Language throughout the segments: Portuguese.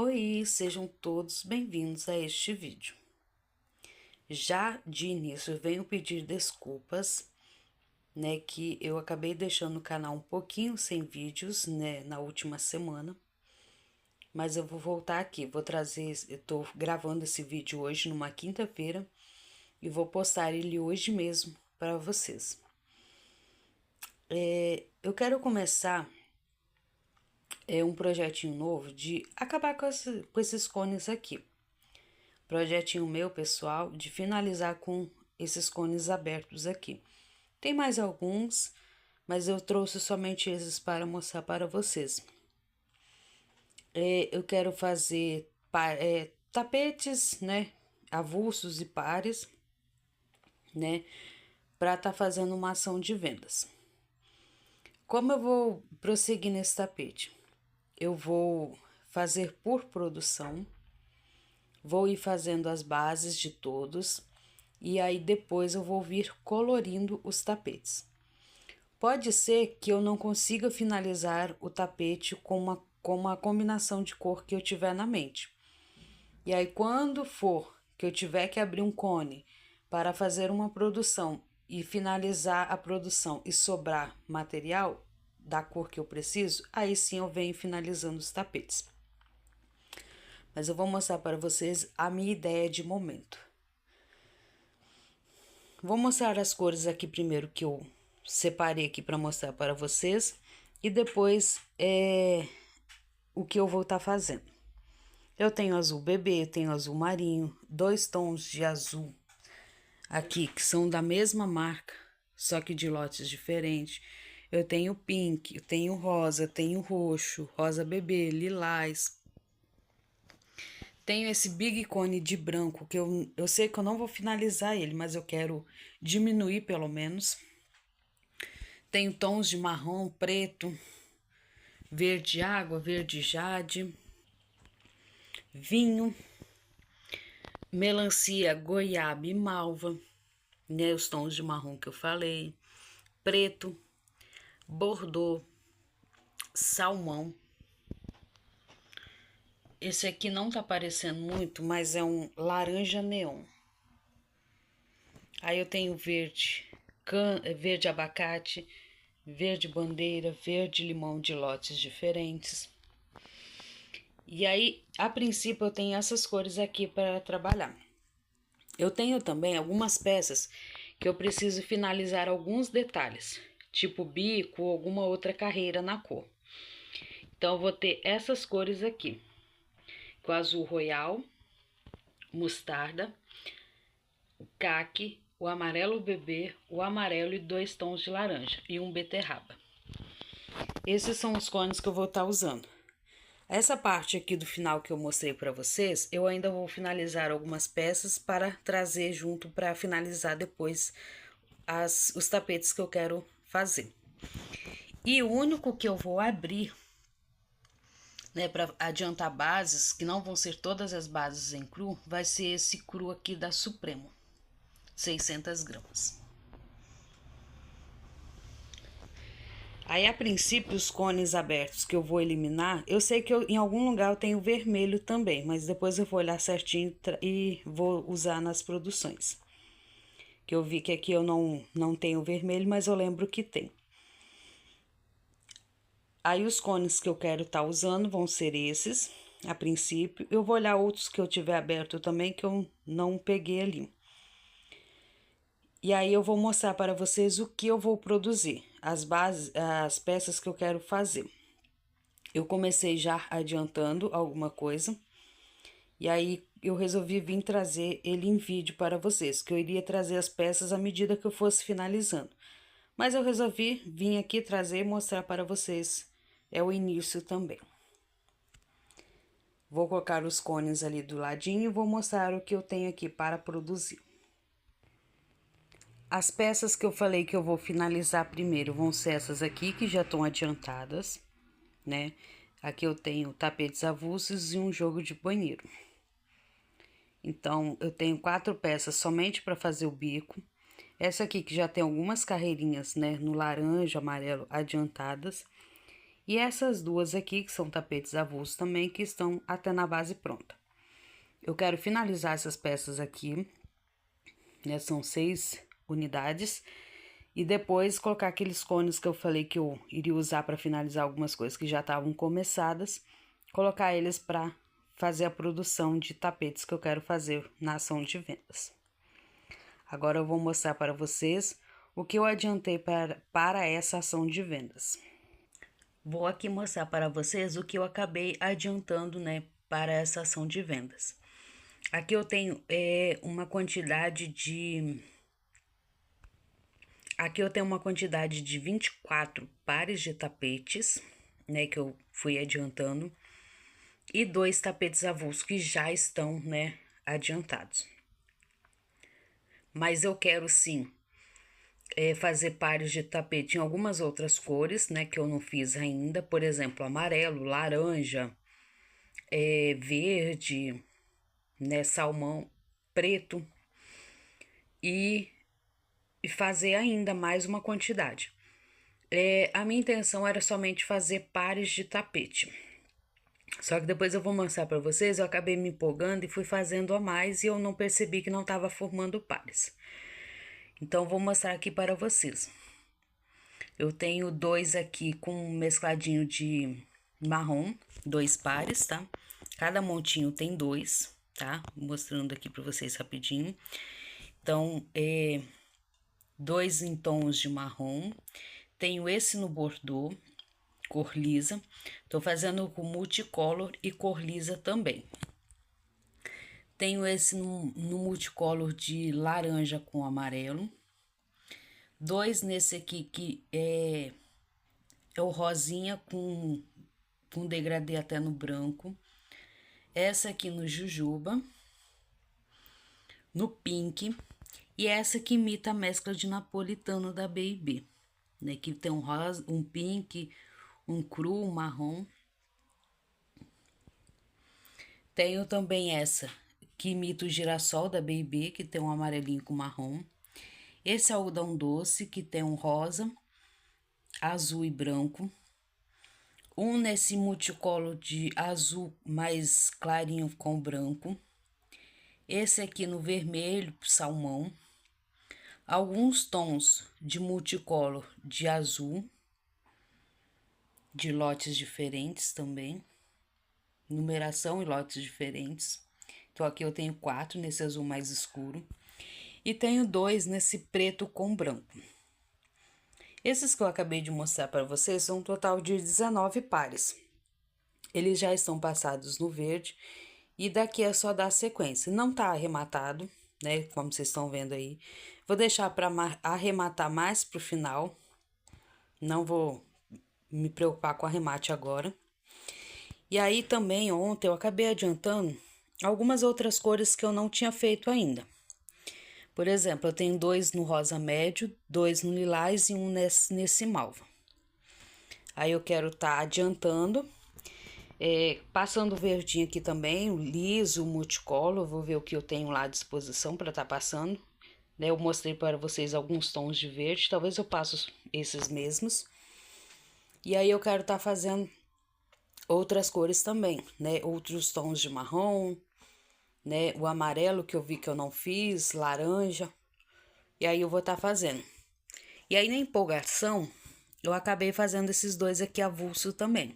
Oi, sejam todos bem-vindos a este vídeo. Já de início venho pedir desculpas, que eu acabei deixando o canal um pouquinho sem vídeos, na última semana. Mas eu vou voltar aqui, eu tô gravando esse vídeo hoje numa quinta-feira e vou postar ele hoje mesmo para vocês. Eu quero começar um projetinho novo de acabar com esses cones aqui. Projetinho meu, pessoal, de finalizar com esses cones abertos aqui. Tem mais alguns, mas eu trouxe somente esses para mostrar para vocês. Eu quero fazer tapetes, avulsos e pares, para estar fazendo uma ação de vendas. Como eu vou prosseguir nesse tapete? Eu vou fazer por produção, vou ir fazendo as bases de todos e aí depois eu vou vir colorindo os tapetes. Pode ser que eu não consiga finalizar o tapete com uma combinação de cor que eu tiver na mente. E aí quando for que eu tiver que abrir um cone para fazer uma produção e finalizar a produção e sobrar material da cor que eu preciso, aí sim eu venho finalizando os tapetes. Mas eu vou mostrar para vocês a minha ideia de momento. Vou mostrar as cores aqui primeiro que eu separei aqui para mostrar para vocês e depois o que eu vou estar fazendo. Eu tenho azul bebê, eu tenho azul marinho, 2 tons de azul aqui que são da mesma marca, só que de lotes diferentes. Eu tenho pink, eu tenho rosa, eu tenho roxo, rosa bebê, lilás. Tenho esse big cone de branco, que eu sei que eu não vou finalizar ele, mas eu quero diminuir pelo menos. Tenho tons de marrom, preto, verde água, verde jade, vinho, melancia, goiaba e malva, os tons de marrom que eu falei, preto, bordô, salmão. Esse aqui não tá aparecendo muito, mas é um laranja neon. Aí eu tenho verde abacate, verde bandeira, verde limão de lotes diferentes. E aí, a princípio, eu tenho essas cores aqui para trabalhar. Eu tenho também algumas peças que eu preciso finalizar alguns detalhes, tipo bico ou alguma outra carreira na cor. Então, eu vou ter essas cores aqui. O azul royal, mostarda, o caqui, o amarelo bebê, o amarelo e 2 tons de laranja e um beterraba. Esses são os cones que eu vou estar usando. Essa parte aqui do final que eu mostrei para vocês, eu ainda vou finalizar algumas peças para trazer junto para finalizar depois os tapetes que eu quero fazer. E o único que eu vou abrir para adiantar bases, que não vão ser todas as bases em cru, vai ser esse cru aqui da Supremo, 600 gramas. Aí, a princípio, os cones abertos que eu vou eliminar, eu sei que em algum lugar eu tenho vermelho também, mas depois eu vou olhar certinho e vou usar nas produções. Que eu vi que aqui eu não tenho vermelho, mas eu lembro que tem. Aí os cones que eu quero estar usando vão ser esses, a princípio. Eu vou olhar outros que eu tiver aberto também, que eu não peguei ali. E aí eu vou mostrar para vocês o que eu vou produzir, as peças que eu quero fazer. Eu comecei já adiantando alguma coisa, e aí eu resolvi vir trazer ele em vídeo para vocês, que eu iria trazer as peças à medida que eu fosse finalizando. Mas eu resolvi vir aqui trazer e mostrar para vocês, o início também. Vou colocar os cones ali do ladinho e vou mostrar o que eu tenho aqui para produzir. As peças que eu falei que eu vou finalizar primeiro vão ser essas aqui, que já estão adiantadas, Aqui eu tenho tapetes avulsos e um jogo de banheiro. Então, eu tenho 4 peças somente para fazer o bico. Essa aqui que já tem algumas carreirinhas, no laranja, amarelo, adiantadas. E essas duas aqui, que são tapetes avulsos também, que estão até na base pronta. Eu quero finalizar essas peças aqui, né? São 6 unidades. E depois colocar aqueles cones que eu falei que eu iria usar para finalizar algumas coisas que já estavam começadas. Colocar eles para fazer a produção de tapetes que eu quero fazer na ação de vendas. Agora eu vou mostrar para vocês o que eu adiantei para essa ação de vendas. Vou aqui mostrar para vocês o que eu acabei adiantando, né, para essa ação de vendas. Aqui eu tenho uma quantidade de... Aqui eu tenho uma quantidade de 24 pares de tapetes, né, que eu fui adiantando. E 2 tapetes avulsos que já estão, né, adiantados. Mas eu quero sim fazer pares de tapete em algumas outras cores, né, que eu não fiz ainda. Por exemplo, amarelo, laranja, verde, né, salmão, preto. E fazer ainda mais uma quantidade. A minha intenção era somente fazer pares de tapete. Só que depois eu vou mostrar para vocês, eu acabei me empolgando e fui fazendo a mais e eu não percebi que não estava formando pares. Então, vou mostrar aqui para vocês. Eu tenho 2 aqui com um mescladinho de marrom, 2 pares, tá? Cada montinho tem 2, tá? Mostrando aqui para vocês rapidinho. Então, 2 em tons de marrom. Tenho esse no bordô, cor lisa. Tô fazendo com multicolor e cor lisa também. Tenho esse no multicolor de laranja com amarelo. 2 nesse aqui que é o rosinha com degradê até no branco. Essa aqui no jujuba. No pink. E essa que imita a mescla de napolitano da B&B, né? Que tem um rosa, um pink, um cru, um marrom. Tenho também essa que imita o girassol da B&B, que tem um amarelinho com marrom. Esse algodão doce, que tem um rosa, azul e branco. Um nesse multicolor de azul mais clarinho com branco. Esse aqui no vermelho, salmão. Alguns tons de multicolor de azul, de lotes diferentes também. Numeração e lotes diferentes. Então, aqui eu tenho 4 nesse azul mais escuro. E tenho 2 nesse preto com branco. Esses que eu acabei de mostrar para vocês são um total de 19 pares. Eles já estão passados no verde. E daqui é só dar sequência. Não tá arrematado, né? Como vocês estão vendo aí. Vou deixar para arrematar mais pro final. Não vou me preocupar com arremate agora. E aí também ontem eu acabei adiantando algumas outras cores que eu não tinha feito ainda. Por exemplo, eu tenho 2 no rosa médio, 2 no lilás e um nesse malva. Aí eu quero tá adiantando, passando o verdinho aqui também, o liso, o multicolor. Vou ver o que eu tenho lá à disposição para tá passando. Né, eu mostrei para vocês alguns tons de verde, talvez eu passe esses mesmos. E aí eu quero tá fazendo outras cores também, né? Outros tons de marrom, né? O amarelo que eu vi que eu não fiz, laranja. E aí eu vou estar fazendo. E aí na empolgação, eu acabei fazendo esses 2 aqui avulso também.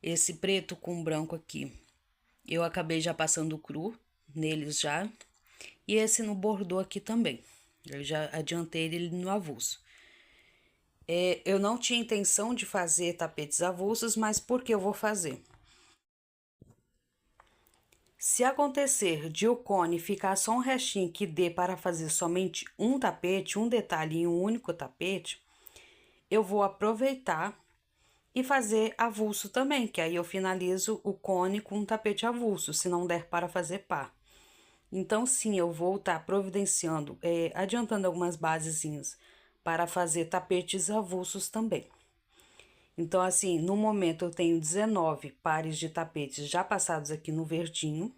Esse preto com branco aqui, eu acabei já passando cru neles já. E esse no bordô aqui também. Eu já adiantei ele no avulso. Eu não tinha intenção de fazer tapetes avulsos, mas por que eu vou fazer? Se acontecer de o cone ficar só um restinho que dê para fazer somente um tapete, um detalhe em um único tapete, eu vou aproveitar e fazer avulso também, que aí eu finalizo o cone com um tapete avulso, se não der para fazer par. Então, sim, eu vou estar providenciando, adiantando algumas basezinhas para fazer tapetes avulsos também. Então, assim, no momento eu tenho 19 pares de tapetes já passados aqui no verdinho.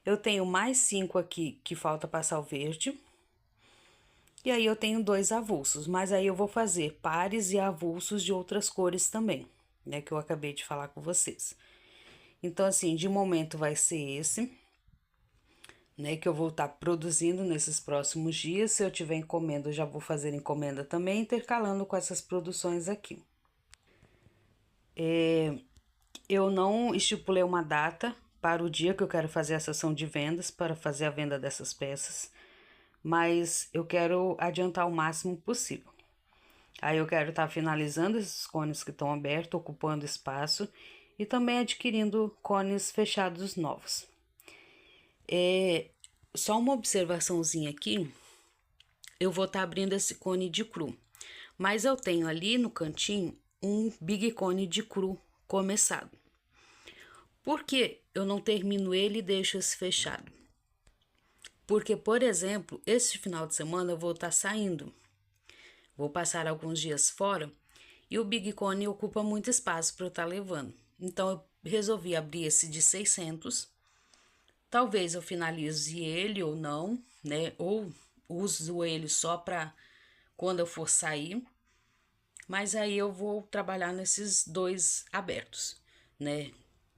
Eu tenho mais 5 aqui que falta passar o verde. E aí eu tenho 2 avulsos, mas aí eu vou fazer pares e avulsos de outras cores também, né, que eu acabei de falar com vocês. Então, assim, de momento vai ser esse, né, que eu vou estar produzindo nesses próximos dias. Se eu tiver encomenda, eu já vou fazer encomenda também, intercalando com essas produções aqui. Eu não estipulei uma data para o dia que eu quero fazer a sessão de vendas, para fazer a venda dessas peças, mas eu quero adiantar o máximo possível. Aí eu quero estar finalizando esses cones que estão abertos, ocupando espaço e também adquirindo cones fechados novos. Só uma observaçãozinha aqui, eu vou estar abrindo esse cone de cru, mas eu tenho ali no cantinho um big cone de cru começado. Por que eu não termino ele e deixo esse fechado? Porque, por exemplo, este final de semana eu vou estar saindo. Vou passar alguns dias fora e o Big Cone ocupa muito espaço para eu estar levando. Então, eu resolvi abrir esse de 600. Talvez eu finalize ele ou não, né? Ou uso ele só para quando eu for sair. Mas aí eu vou trabalhar nesses 2 abertos, né?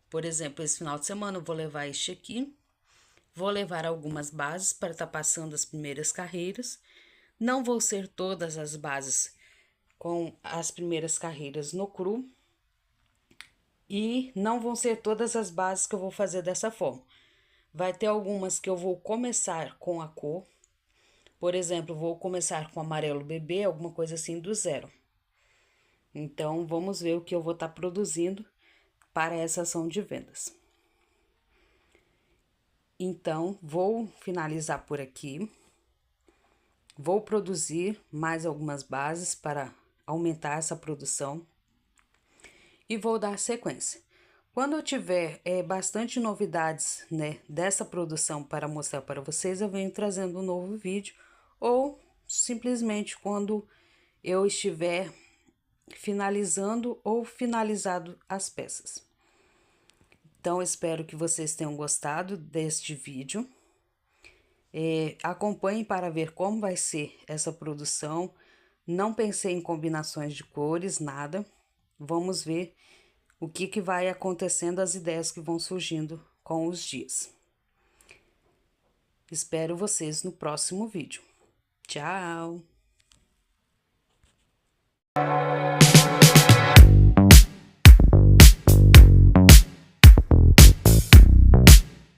Por exemplo, esse final de semana eu vou levar este aqui. Vou levar algumas bases para estar passando as primeiras carreiras. Não vou ser todas as bases com as primeiras carreiras no cru. E não vão ser todas as bases que eu vou fazer dessa forma. Vai ter algumas que eu vou começar com a cor. Por exemplo, vou começar com amarelo bebê, alguma coisa assim do zero. Então, vamos ver o que eu vou estar produzindo para essa ação de vendas. Então, vou finalizar por aqui. Vou produzir mais algumas bases para aumentar essa produção. E vou dar sequência. Quando eu tiver bastante novidades, né, dessa produção para mostrar para vocês, eu venho trazendo um novo vídeo. Ou simplesmente quando eu estiver finalizando ou finalizado as peças. Então, espero que vocês tenham gostado deste vídeo. Acompanhem para ver como vai ser essa produção. Não pensei em combinações de cores, nada. Vamos ver o que vai acontecendo, as ideias que vão surgindo com os dias. Espero vocês no próximo vídeo. Tchau!